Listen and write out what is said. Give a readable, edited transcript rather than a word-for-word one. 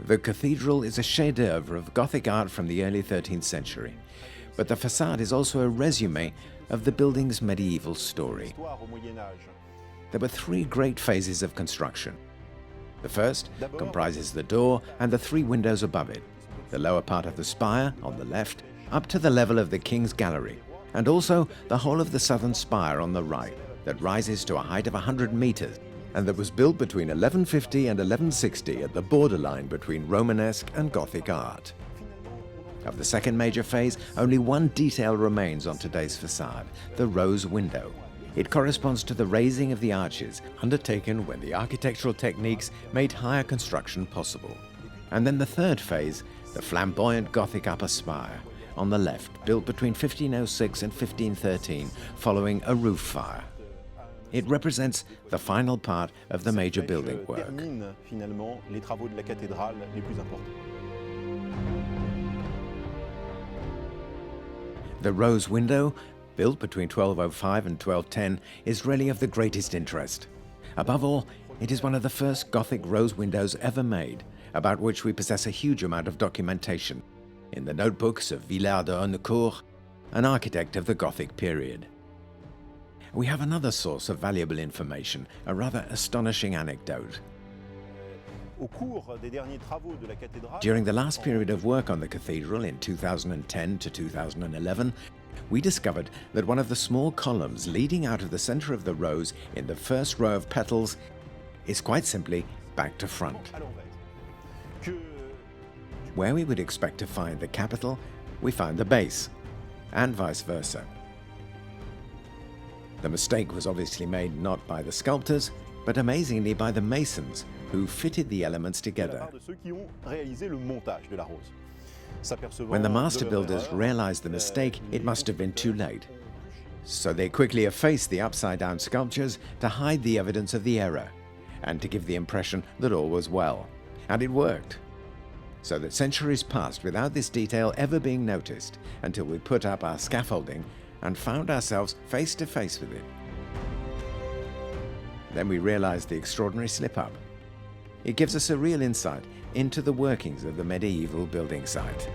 The cathedral is a chef-d'œuvre of Gothic art from the early 13th century, but the facade is also a resume of the building's medieval story. There were three great phases of construction. The first comprises the door and the three windows above it, the lower part of the spire on the left, up to the level of the King's Gallery, and also the whole of the southern spire on the right, that rises to a height of 100 meters, and that was built between 1150 and 1160 at the borderline between Romanesque and Gothic art. Of the second major phase, only one detail remains on today's facade, the rose window. It corresponds to the raising of the arches, undertaken when the architectural techniques made higher construction possible. And then the third phase, the flamboyant Gothic upper spire, on the left, built between 1506 and 1513, following a roof fire. It represents the final part of the major building work. The rose window, built between 1205 and 1210, is really of the greatest interest. Above all, it is one of the first Gothic rose windows ever made, about which we possess a huge amount of documentation in the notebooks of Villard de Honnecourt, an architect of the Gothic period. We have another source of valuable information, a rather astonishing anecdote. During the last period of work on the cathedral in 2010 to 2011, we discovered that one of the small columns leading out of the center of the rose in the first row of petals is quite simply back to front. Where we would expect to find the capital, we found the base, and vice versa. The mistake was obviously made not by the sculptors, but amazingly by the masons, who fitted the elements together. When the master builders realized the mistake, it must have been too late. So they quickly effaced the upside-down sculptures to hide the evidence of the error, and to give the impression that all was well. And it worked. So that centuries passed without this detail ever being noticed, until we put up our scaffolding and found ourselves face to face with it. Then we realized the extraordinary slip-up. It gives us a real insight into the workings of the medieval building site.